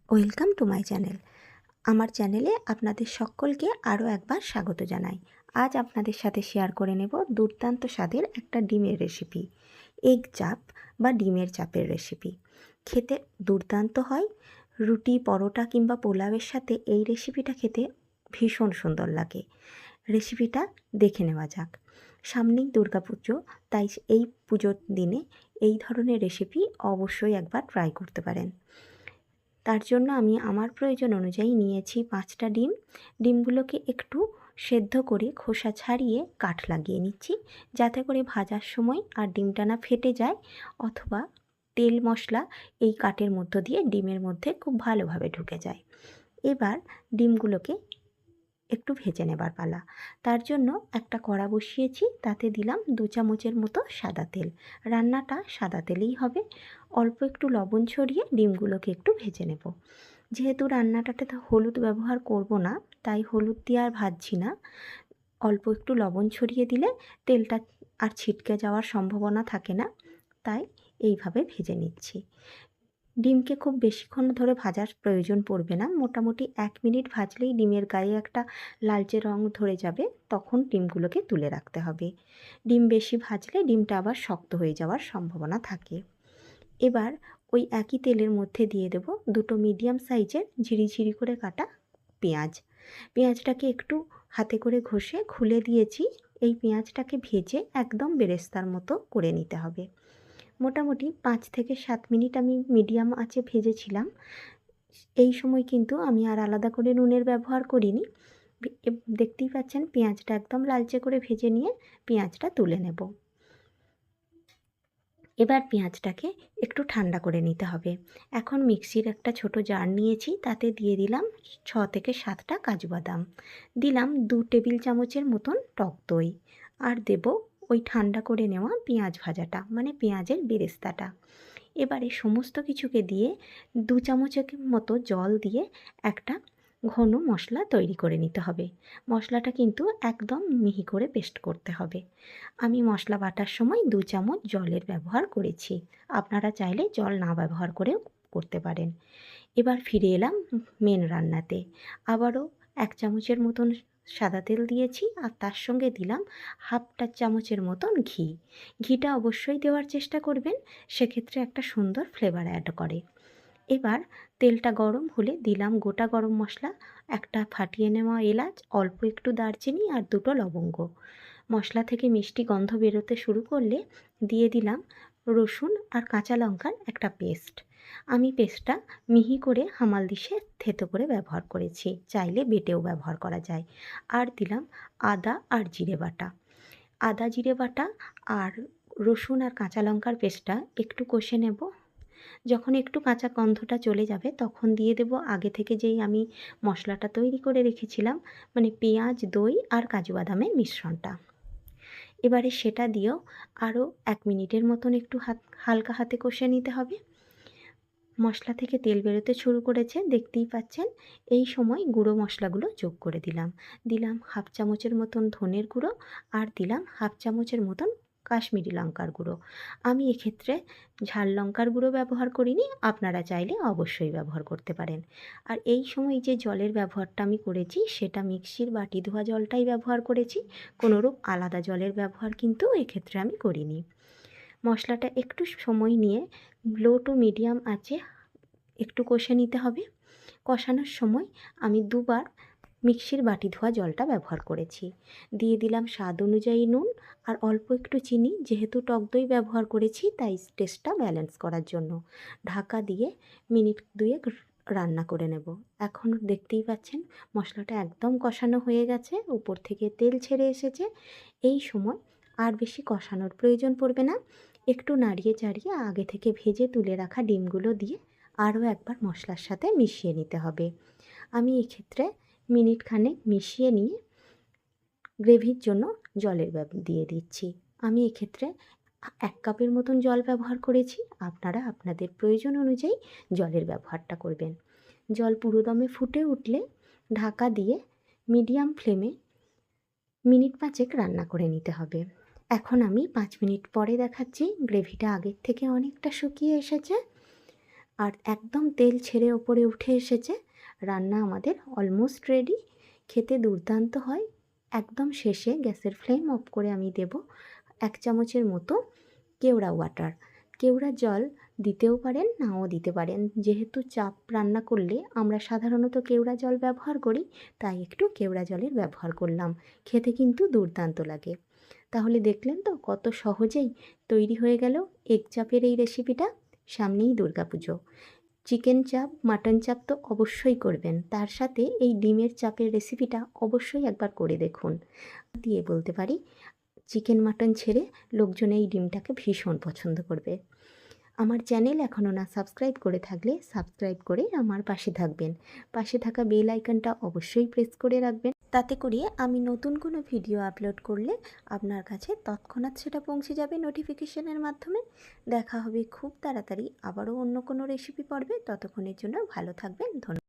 Welcome to my channel. আমার চ্যানেলে আপনাদের সকলকে আরও একবার স্বাগত জানাই। আজ আপনাদের সাথে শেয়ার করে নেব দুর্দান্ত স্বাদের একটা ডিমের রেসিপি, এগ চাপ বা ডিমের চাপের রেসিপি। খেতে দুর্দান্ত হয়। রুটি, পরোটা কিংবা পোলাওয়ের সাথে এই রেসিপিটা খেতে ভীষণ সুন্দর লাগে। রেসিপিটা দেখে নেওয়া যাক। সামনেই দুর্গাপুজো, তাই এই পুজোর দিনে এই ধরনের রেসিপি অবশ্যই একবার ট্রাই করতে পারেন। তার জন্য আমি আমার প্রয়োজন অনুযায়ী নিয়েছি 5টা ডিম। ডিমগুলোকে একটু সেদ্ধ করে খোসা ছাড়িয়ে কাঠ লাগিয়ে নিচ্ছি, যাতে করে ভাজার সময় আর ডিমটা না ফেটে যায়, অথবা তেল মশলা এই কাঠের মধ্য দিয়ে ডিমের মধ্যে খুব ভালোভাবে ঢুকে যায়। এবার ডিমগুলোকে একটু ভেজে নেবার পালা। তার জন্য একটা কড়া বসিয়েছি, তাতে দিলাম 2 চামচের মতো সাদা তেল। রান্নাটা সাদা তেলেই হবে। অল্প একটু লবণ ছড়িয়ে ডিমগুলোকে একটু ভেজে নেব। যেহেতু রান্নাটাতে তো হলুদ ব্যবহার করব না, তাই হলুদ দিয়ে আর ভাজছি না। অল্প একটু লবণ ছড়িয়ে দিলে তেলটা আর ছিটকে যাওয়ার সম্ভাবনা থাকে না, তাই এইভাবে ভেজে নিচ্ছি। ডিমকে খুব বেশিক্ষণ ধরে ভাজার প্রয়োজন পড়বে না। মোটামুটি 1 মিনিট ভাজলেই ডিমের গায়ে একটা লালচে রং ধরে যাবে, তখন ডিমগুলোকে তুলে রাখতে হবে। ডিম বেশি ভাজলে ডিমটা আবার শক্ত হয়ে যাওয়ার সম্ভাবনা থাকে। এবার ওই একই তেলের মধ্যে দিয়ে দেব 2টো মিডিয়াম সাইজের ঝিরিঝিরি করে কাটা পেঁয়াজ। পেঁয়াজটাকে একটু হাতে করে ঘষে খুলে দিয়েছি। এই পেঁয়াজটাকে ভেজে একদম বেরেস্তার মতো করে নিতে হবে। মোটামুটি 5 থেকে 7 মিনিট আমি মিডিয়াম আঁচে ভেজেছিলাম। এই সময় কিন্তু আমি আর আলাদা করে নুনের ব্যবহার করিনি। দেখতেই পাচ্ছেন পেঁয়াজটা একদম লালচে করে ভেজে নিয়ে পেঁয়াজটা তুলে নেব। এবার পেঁয়াজটাকে একটু ঠান্ডা করে নিতে হবে। এখন মিক্সির একটা ছোট জার নিয়েছি, তাতে দিয়ে দিলাম 6 থেকে 7টা কাজু বাদাম। দিলাম 2 টেবিল চামচের মতন টক দই। আর দেব ওই ঠান্ডা করে নেওয়া পেঁয়াজ ভাজাটা, মানে পেঁয়াজের বেরেস্তাটা। এবারে সমস্ত কিছুকে দিয়ে 2 চামচের মতো জল দিয়ে একটা ঘন মশলা তৈরি করে নিতে হবে। মশলাটা কিন্তু একদম মিহি করে পেস্ট করতে হবে। আমি মশলা বাটার সময় 2 চামচ জলের ব্যবহার করেছি। আপনারা চাইলে জল না ব্যবহার করেও করতে পারেন। এবার ফিরে এলাম মেন রান্নাতে। আবারও 1 চামচের মতন সাদা তেল দিয়েছি, আর তার সঙ্গে দিলাম হাফ চামচের মতন ঘি। ঘিটা অবশ্যই দেওয়ার চেষ্টা করবেন, সেক্ষেত্রে একটা সুন্দর ফ্লেভার অ্যাড করে। এবার তেলটা গরম হলে দিলাম গোটা গরম মশলা, একটা ফাটিয়ে নেওয়া এলাচ, অল্প একটু দারচিনি আর 2টো লবঙ্গ। মশলা থেকে মিষ্টি গন্ধ বেরোতে শুরু করলে দিয়ে দিলাম রসুন আর কাঁচা লঙ্কার একটা পেস্ট। আমি পেস্টটা মিহি করে হামালদিসে থেতো করে ব্যবহার করেছি, চাইলে বেটেও ব্যবহার করা যায়। আর দিলাম আদা আর জিরে বাটা। আদা জিরে বাটা আর রসুন আর কাঁচা লঙ্কার পেস্টটা একটু কষে নেব। যখন একটু কাঁচা গন্ধটা চলে যাবে, তখন দিয়ে দেব আগে থেকে যেই আমি মশলাটা তৈরি করে রেখেছিলাম, মানে পেঁয়াজ, দই আর কাজু বাদামের মিশ্রণটা। এবারে সেটা দিয়েও আরও 1 মিনিটের মতন একটু হালকা হাতে কষে নিতে হবে। মশলা থেকে তেল বেরোতে শুরু করেছে, দেখতেই পাচ্ছেন। এই সময় গুঁড়ো মশলাগুলো যোগ করে দিলাম হাফ চামচের মতন ধনের গুঁড়ো, আর দিলাম হাফ চামচের মতন কাশ্মীরি লঙ্কার গুঁড়ো। আমি এক্ষেত্রে ঝাল লঙ্কার গুঁড়ো ব্যবহার করিনি, আপনারা চাইলে অবশ্যই ব্যবহার করতে পারেন। আর এই সময় যে জলের ব্যবহারটা আমি করেছি, সেটা মিক্সির বাটি ধোয়া জলটাই ব্যবহার করেছি। কোনোরূপ আলাদা জলের ব্যবহার কিন্তু এক্ষেত্রে আমি করিনি। মশলাটা একটু সময় নিয়ে লো টু মিডিয়াম আঁচে একটু কষে নিতে হবে। কষানোর সময় আমি 2বার মিক্সির বাটি ধোয়া জলটা ব্যবহার করেছি। দিয়ে দিলাম স্বাদ অনুযায়ী নুন আর অল্প একটু চিনি। যেহেতু টক দই ব্যবহার করেছি, তাই টেস্টটা ব্যালেন্স করার জন্য ঢাকা দিয়ে মিনিট 2 রান্না করে নেব। এখন দেখতেই পাচ্ছেন মশলাটা একদম কষানো হয়ে গেছে, উপর থেকে তেল ছেড়ে এসেছে। এই সময় আর বেশি কষানোর প্রয়োজন পড়বে না। একটু নাড়িয়ে চাড়িয়ে আগে থেকে ভেজে তুলে রাখা ডিমগুলো দিয়ে আরও একবার মশলার সাথে মিশিয়ে নিতে হবে। আমি এক্ষেত্রে মিনিট খানেক মিশিয়ে নিয়ে গ্রেভির জন্য জলের দিয়ে দিচ্ছি। আমি এক্ষেত্রে 1 কাপের মতন জল ব্যবহার করেছি। আপনারা আপনাদের প্রয়োজন অনুযায়ী জলের ব্যবহারটা করবেন। জল পুরো দমে ফুটে উঠলে ঢাকা দিয়ে মিডিয়াম ফ্লেমে মিনিট 5 রান্না করে নিতে হবে। এখন আমি 5 মিনিট পরে দেখাচ্ছি, গ্রেভিটা আগের থেকে অনেকটা শুকিয়ে এসেছে। আর একদম তেল ছেড়ে ওপরে উঠে এসেছে। রান্না আমাদের অলমোস্ট রেডি। খেতে দুর্দান্ত হয়। একদম শেষে গ্যাসের ফ্লেম অফ করে আমি দেব 1 চামচের মতো কেওড়া ওয়াটার। কেওড়া জল দিতেও পারেন, নাও দিতে পারেন। যেহেতু চাপ রান্না করলে আমরা সাধারণত কেওড়া জল ব্যবহার করি, তাই একটু কেওড়া জলের ব্যবহার করলাম। খেতে কিন্তু দুর্দান্ত লাগে। তাহলে দেখলেন তো কত সহজেই তৈরি হয়ে গেল এগ চাপের এই রেসিপিটা। সামনেই দুর্গাপুজো। চিকেন চাপ, মাটন চাপ তো অবশ্যই করবেন, তার সাথে এই ডিমের চাপের রেসিপিটা অবশ্যই একবার করে দেখুন। দিয়ে বলতে পারি, চিকেন মাটন ছেড়ে লোকজন এই ডিমটাকে ভীষণ পছন্দ করবে। আমার চ্যানেল এখনও না সাবস্ক্রাইব করে থাকলে সাবস্ক্রাইব করে আমার পাশে থাকবেন। পাশে থাকা বেল আইকনটা অবশ্যই প্রেস করে রাখবেন, তাতে করে আমি নতুন কোনো ভিডিও আপলোড করলে আপনার কাছে তৎক্ষণাৎ সেটা পৌঁছে যাবে নোটিফিকেশনের মাধ্যমে। দেখা হবে খুব তাড়াতাড়ি আবারও অন্য কোনো রেসিপি পর্বে। ততক্ষণের জন্য ভালো থাকবেন। ধন্যবাদ।